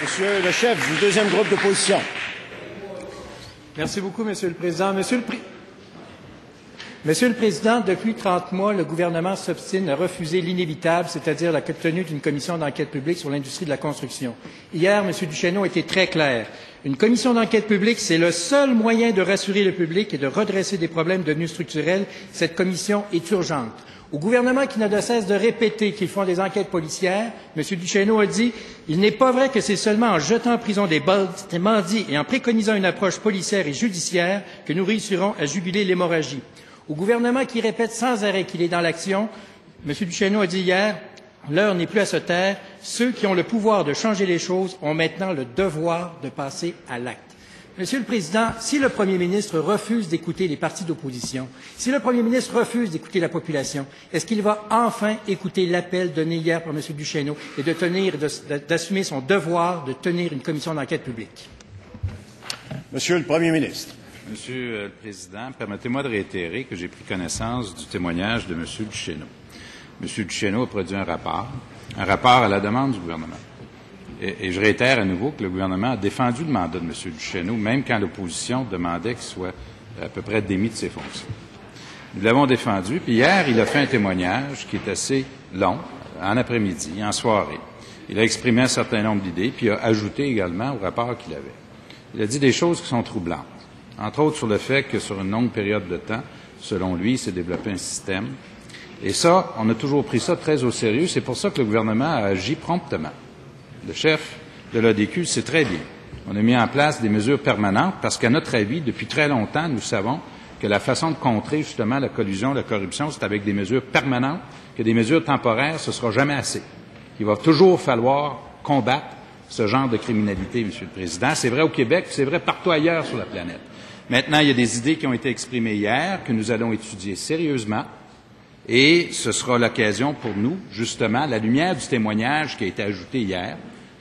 Monsieur le chef du deuxième groupe d'opposition. Merci beaucoup, Monsieur le Président. Monsieur le Président, depuis 30 mois, le gouvernement s'obstine à refuser l'inévitable, c'est-à-dire la tenue d'une commission d'enquête publique sur l'industrie de la construction. Hier, M. Duchesneau a été très clair. Une commission d'enquête publique, c'est le seul moyen de rassurer le public et de redresser des problèmes devenus structurels. Cette commission est urgente. Au gouvernement qui n'a de cesse de répéter qu'ils font des enquêtes policières, M. Duchesneau a dit « Il n'est pas vrai que c'est seulement en jetant en prison des bandits et en préconisant une approche policière et judiciaire que nous réussirons à juguler l'hémorragie. » Au gouvernement qui répète sans arrêt qu'il est dans l'action, M. Duchesneau a dit hier « L'heure n'est plus à se taire. Ceux qui ont le pouvoir de changer les choses ont maintenant le devoir de passer à l'acte. » Monsieur le Président, si le Premier ministre refuse d'écouter les partis d'opposition, si le Premier ministre refuse d'écouter la population, est-ce qu'il va enfin écouter l'appel donné hier par M. Duchesneau et d'assumer son devoir de tenir une commission d'enquête publique? Monsieur le Premier ministre. Monsieur le Président, permettez-moi de réitérer que j'ai pris connaissance du témoignage de M. Duchesneau. M. Duchesneau a produit un rapport à la demande du gouvernement. Et je réitère à nouveau que le gouvernement a défendu le mandat de M. Duchesneau, même quand l'opposition demandait qu'il soit à peu près démis de ses fonctions. Nous l'avons défendu, puis hier, il a fait un témoignage qui est assez long, en après-midi, en soirée. Il a exprimé un certain nombre d'idées, puis il a ajouté également au rapport qu'il avait. Il a dit des choses qui sont troublantes, entre autres sur le fait que sur une longue période de temps, selon lui, il s'est développé un système. Et ça, on a toujours pris ça très au sérieux. C'est pour ça que le gouvernement a agi promptement. Le chef de l'ADQ le sait très bien. On a mis en place des mesures permanentes parce qu'à notre avis, depuis très longtemps, nous savons que la façon de contrer justement la collusion, la corruption, c'est avec des mesures permanentes, que des mesures temporaires, ce ne sera jamais assez. Il va toujours falloir combattre ce genre de criminalité, Monsieur le Président. C'est vrai au Québec, c'est vrai partout ailleurs sur la planète. Maintenant, il y a des idées qui ont été exprimées hier, que nous allons étudier sérieusement, et ce sera l'occasion pour nous, justement, à la lumière du témoignage qui a été ajouté hier,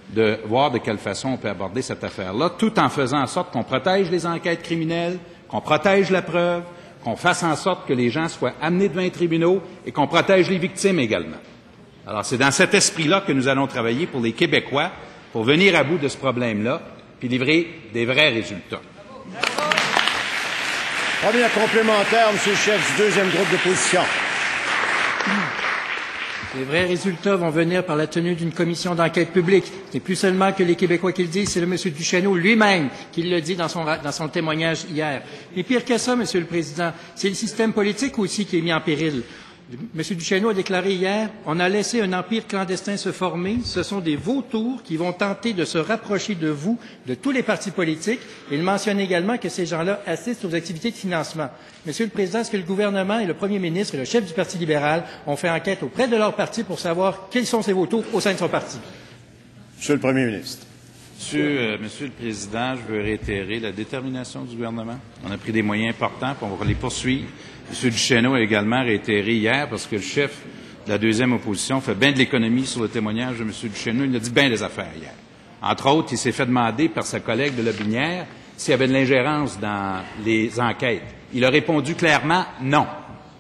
de voir de quelle façon on peut aborder cette affaire-là, tout en faisant en sorte qu'on protège les enquêtes criminelles, qu'on protège la preuve, qu'on fasse en sorte que les gens soient amenés devant les tribunaux et qu'on protège les victimes également. Alors, c'est dans cet esprit-là que nous allons travailler pour les Québécois, pour venir à bout de ce problème-là, puis livrer des vrais résultats. Premier complémentaire, Monsieur le chef du deuxième groupe d'opposition. Les vrais résultats vont venir par la tenue d'une commission d'enquête publique. Ce n'est plus seulement que les Québécois qui le disent, c'est le M. Duchesneau lui-même qui le dit dans son témoignage hier. Et pire que ça, Monsieur le Président, c'est le système politique aussi qui est mis en péril. M. Duchesneau a déclaré hier « On a laissé un empire clandestin se former. Ce sont des vautours qui vont tenter de se rapprocher de vous, de tous les partis politiques. » Il mentionne également que ces gens-là assistent aux activités de financement. Monsieur le Président, est-ce que le gouvernement et le Premier ministre et le chef du Parti libéral ont fait enquête auprès de leur parti pour savoir quels sont ces vautours au sein de son parti? Monsieur le Premier ministre. Monsieur le Président, je veux réitérer la détermination du gouvernement. On a pris des moyens importants, puis on va les poursuivre. M. Duchesneau a également réitéré hier, parce que le chef de la deuxième opposition fait bien de l'économie sur le témoignage de M. Duchesneau. Il a dit bien des affaires hier. Entre autres, il s'est fait demander par sa collègue de Lobinière s'il y avait de l'ingérence dans les enquêtes. Il a répondu clairement non.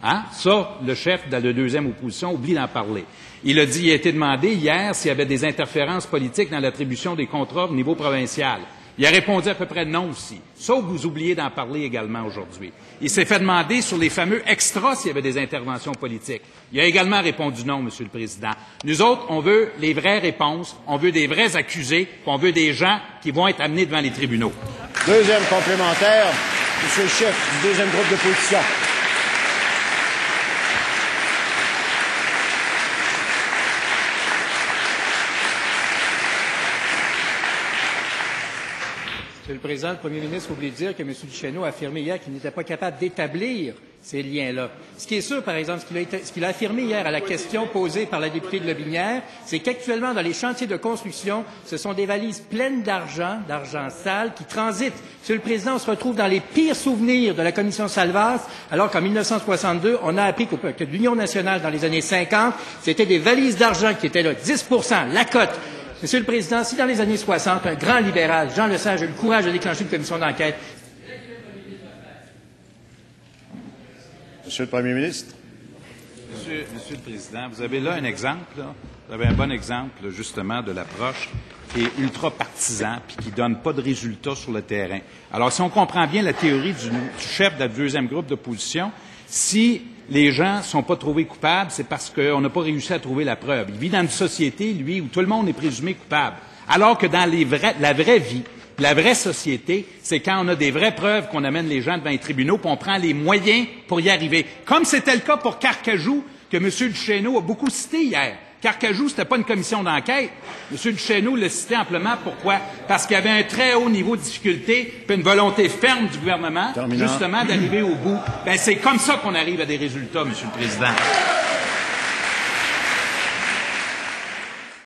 Hein? Ça, le chef de la deuxième opposition oublie d'en parler. Il a été demandé hier s'il y avait des interférences politiques dans l'attribution des contrats au niveau provincial. Il a répondu à peu près non aussi. Sauf que vous oubliez d'en parler également aujourd'hui. Il s'est fait demander sur les fameux extras s'il y avait des interventions politiques. Il a également répondu non, Monsieur le Président. Nous autres, on veut les vraies réponses, on veut des vrais accusés, puis on veut des gens qui vont être amenés devant les tribunaux. Deuxième complémentaire, Monsieur le chef du deuxième groupe d'opposition. Monsieur le Président, le Premier ministre oublie de dire que M. Duchesneau a affirmé hier qu'il n'était pas capable d'établir ces liens-là. Ce qui est sûr, par exemple, ce qu'il a affirmé hier à la question posée par la députée de Lobinière, c'est qu'actuellement, dans les chantiers de construction, ce sont des valises pleines d'argent sale, qui transitent. Monsieur le Président, on se retrouve dans les pires souvenirs de la commission Salvas, alors qu'en 1962, on a appris que l'Union nationale, dans les années 50, c'était des valises d'argent qui étaient là, 10%, la cote. Monsieur le Président, si dans les années 60, un grand libéral, Jean Lesage, a eu le courage de déclencher une commission d'enquête. Monsieur le Premier ministre. Monsieur le Président, vous avez là un exemple, là. Vous avez un bon exemple, justement, de l'approche et ultra-partisan, puis qui ne donne pas de résultats sur le terrain. Alors, si on comprend bien la théorie du chef de la deuxième groupe d'opposition, si les gens ne sont pas trouvés coupables, c'est parce qu'on n'a pas réussi à trouver la preuve. Il vit dans une société, lui, où tout le monde est présumé coupable. Alors que dans la vraie vie, la vraie société, c'est quand on a des vraies preuves qu'on amène les gens devant les tribunaux, puis on prend les moyens pour y arriver. Comme c'était le cas pour Carcajou, que M. Duchesneau a beaucoup cité hier. Carcajou, c'était pas une commission d'enquête. M. Duchesneau l'a cité amplement. Pourquoi? Parce qu'il y avait un très haut niveau de difficulté, puis une volonté ferme du gouvernement, justement, d'arriver au bout. Ben, c'est comme ça qu'on arrive à des résultats, M. le Président.